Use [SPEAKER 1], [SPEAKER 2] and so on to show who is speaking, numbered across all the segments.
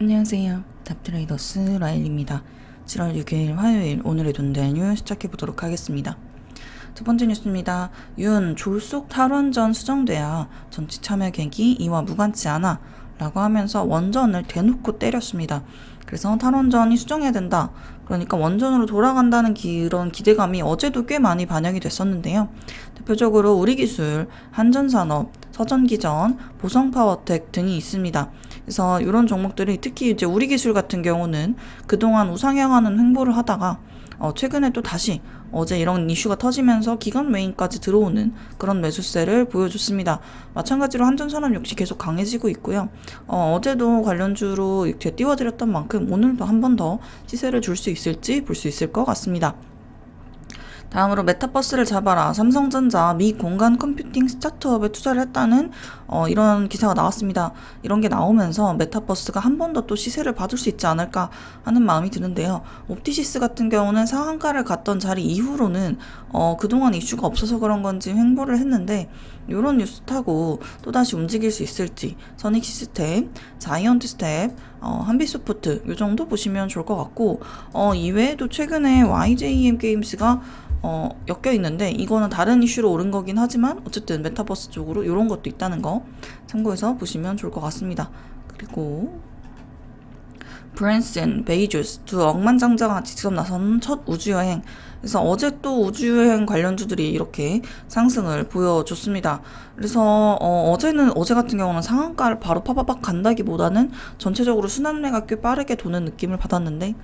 [SPEAKER 1] 안녕하세요. 탑트레이더스 라일입니다. 7월 6일 화요일 오늘의 돈달 뉴스 시작해보도록 하겠습니다. 첫 번째 뉴스입니다. 윤 졸속 탈원전 수정돼야 정치 참여 계기 이와 무관치 않아 라고 하면서 원전을 대놓고 때렸습니다. 그래서 탈원전이 수정해야 된다. 그러니까 원전으로 돌아간다는 그런 기대감이 어제도 꽤 많이 반영이 됐었는데요. 대표적으로 우리기술, 한전산업, 서전기전, 보성파워텍 등이 있습니다. 그래서 이런 종목들이 특히 이제 우리기술 같은 경우는 그동안 우상향하는 행보를 하다가 최근에 또 다시 어제 이런 이슈가 터지면서 기관 매입까지 들어오는 그런 매수세를 보여줬습니다. 마찬가지로 한전산업 역시 계속 강해지고 있고요. 어제도 관련주로 이렇게 띄워드렸던 만큼 오늘도 한 번 더 시세를 줄 수 있을지 볼 수 있을 것 같습니다. 다음으로 메타버스를 잡아라. 삼성전자 미 공간 컴퓨팅 스타트업에 투자를 했다는 이런 기사가 나왔습니다. 이런 게 나오면서 메타버스가 한 번 더 또 시세를 받을 수 있지 않을까 하는 마음이 드는데요. 옵티시스 같은 경우는 상한가를 갔던 자리 이후로는 그동안 이슈가 없어서 그런 건지 횡보를 했는데 이런 뉴스 타고 또다시 움직일 수 있을지 선익 시스템, 자이언트 스텝, 한빛소프트 이 정도 보시면 좋을 것 같고 이외에도 최근에 YJM 게임스가 엮여 있는데 이거는 다른 이슈로 오른 거긴 하지만 어쨌든 메타버스 쪽으로 이런 것도 있다는 거 참고해서 보시면 좋을 것 같습니다. 그리고 브랜슨, 베이조스 두 억만장자가 직접 나선 첫 우주여행. 그래서 어제 또 우주여행 관련주들이 이렇게 상승을 보여줬습니다. 그래서 어제 같은 경우는 상한가를 바로 파바박 간다기보다는 전체적으로 순환매가 꽤 빠르게 도는 느낌을 받았는데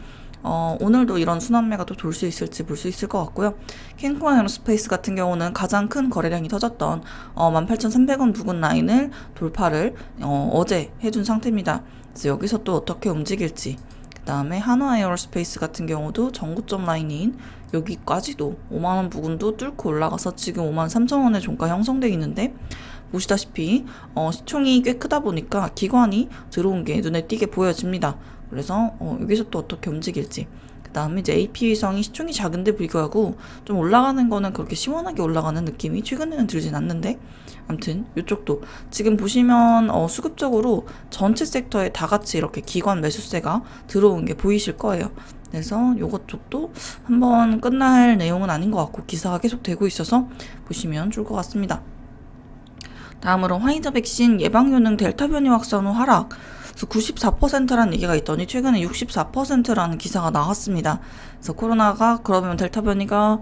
[SPEAKER 1] 오늘도 이런 순환매가 또 돌 수 있을지 볼 수 있을 것 같고요. 캔코아 에어로스페이스 같은 경우는 가장 큰 거래량이 터졌던 18,300원 부근 라인을 돌파를 어제 해준 상태입니다. 그래서 여기서 또 어떻게 움직일지. 그 다음에 한화 에어로스페이스 같은 경우도 전고점 라인인 여기까지도 5만원 부근도 뚫고 올라가서 지금 53,000원의 종가 형성되어 있는데 보시다시피 시총이 꽤 크다 보니까 기관이 들어온 게 눈에 띄게 보여집니다. 그래서 여기서 또 어떻게 움직일지. 그 다음에 이제 AP위성이 시총이 작은데 불구하고 좀 올라가는 거는 그렇게 시원하게 올라가는 느낌이 최근에는 들진 않는데 아무튼 이쪽도 지금 보시면 수급적으로 전체 섹터에 다 같이 이렇게 기관 매수세가 들어온 게 보이실 거예요. 그래서 요것 쪽도 한번 끝날 내용은 아닌 것 같고 기사가 계속 되고 있어서 보시면 좋을 것 같습니다. 다음으로 화이자 백신 예방효능 델타 변이 확산 후 하락. 그래서 94%라는 얘기가 있더니 최근에 64%라는 기사가 나왔습니다. 그래서 코로나가 그러면 델타 변이가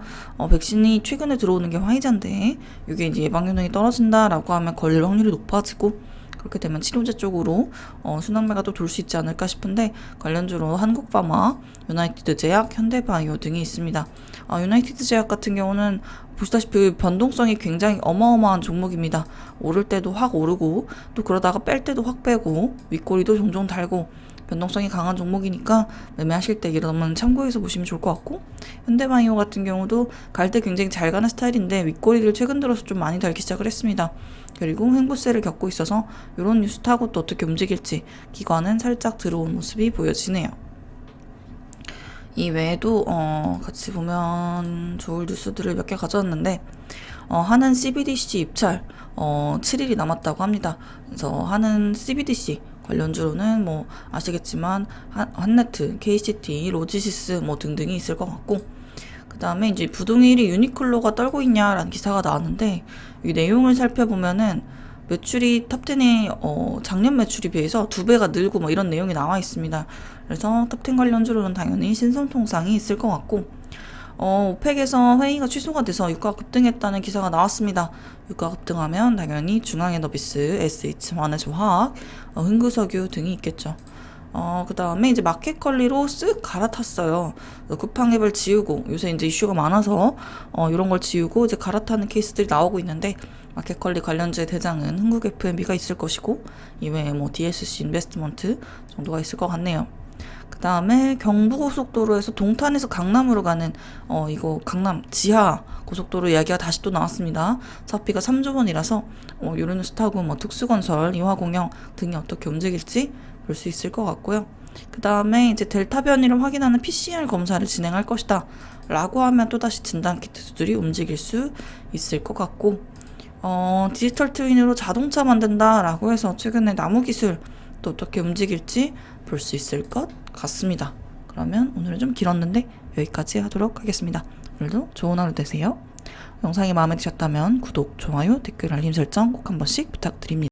[SPEAKER 1] 백신이 최근에 들어오는 게 화이자인데 이게 이제 예방 효능이 떨어진다라고 하면 걸릴 확률이 높아지고 그렇게 되면 치료제 쪽으로 순환매가 또 돌 수 있지 않을까 싶은데 관련주로 한국파마, 유나이티드 제약, 현대바이오 등이 있습니다. 유나이티드 제약 같은 경우는 보시다시피 변동성이 굉장히 어마어마한 종목입니다. 오를 때도 확 오르고 또 그러다가 뺄 때도 확 빼고 윗꼬리도 종종 달고 변동성이 강한 종목이니까 매매하실 때 이러면 참고해서 보시면 좋을 것 같고 현대바이오 같은 경우도 갈 때 굉장히 잘 가는 스타일인데 윗꼬리를 최근 들어서 좀 많이 달기 시작을 했습니다. 그리고 횡보세를 겪고 있어서 이런 뉴스 타고 또 어떻게 움직일지 기관은 살짝 들어온 모습이 보여지네요. 이 외에도 같이 보면 좋을 뉴스들을 몇 개 가져왔는데 하는 CBDC 입찰 7일이 남았다고 합니다. 그래서 하는 CBDC 관련주로는 뭐 아시겠지만 한네트, KCT, 로지시스 뭐 등등이 있을 것 같고 그 다음에 이제 부동 1위 유니클로가 떨고 있냐라는 기사가 나왔는데 이 내용을 살펴보면은 매출이 탑10이 작년 매출에 비해서 2배가 늘고 뭐 이런 내용이 나와 있습니다. 그래서 탑10 관련주로는 당연히 신성통상이 있을 것 같고 오펙에서 회의가 취소가 돼서 유가 급등했다는 기사가 나왔습니다. 유가 급등하면 당연히 중앙에너비스, SH, 한해조화학, 흥구석유 등이 있겠죠. 그 다음에 이제 마켓컬리로 쓱 갈아탔어요. 쿠팡앱을 지우고 요새 이제 이슈가 많아서 이런 걸 지우고 이제 갈아타는 케이스들이 나오고 있는데 마켓컬리 관련주의 대장은 흥국 FMB가 있을 것이고 이외에 뭐 DSC 인베스트먼트 정도가 있을 것 같네요. 그 다음에 경부고속도로에서 동탄에서 강남으로 가는 이거 강남 지하 고속도로 이야기가 다시 또 나왔습니다. 사업비가 3조 원이라서 이런 뉴스 타고 뭐 특수건설, 이화공영 등이 어떻게 움직일지 볼 수 있을 것 같고요. 그 다음에 이제 델타 변이를 확인하는 PCR 검사를 진행할 것이다 라고 하면 또다시 진단키트들이 움직일 수 있을 것 같고 디지털 트윈으로 자동차 만든다 라고 해서 최근에 나무기술 또 어떻게 움직일지 볼 수 있을 것 같습니다. 그러면 오늘은 좀 길었는데 여기까지 하도록 하겠습니다. 오늘도 좋은 하루 되세요. 영상이 마음에 드셨다면 구독, 좋아요, 댓글, 알림 설정 꼭 한 번씩 부탁드립니다.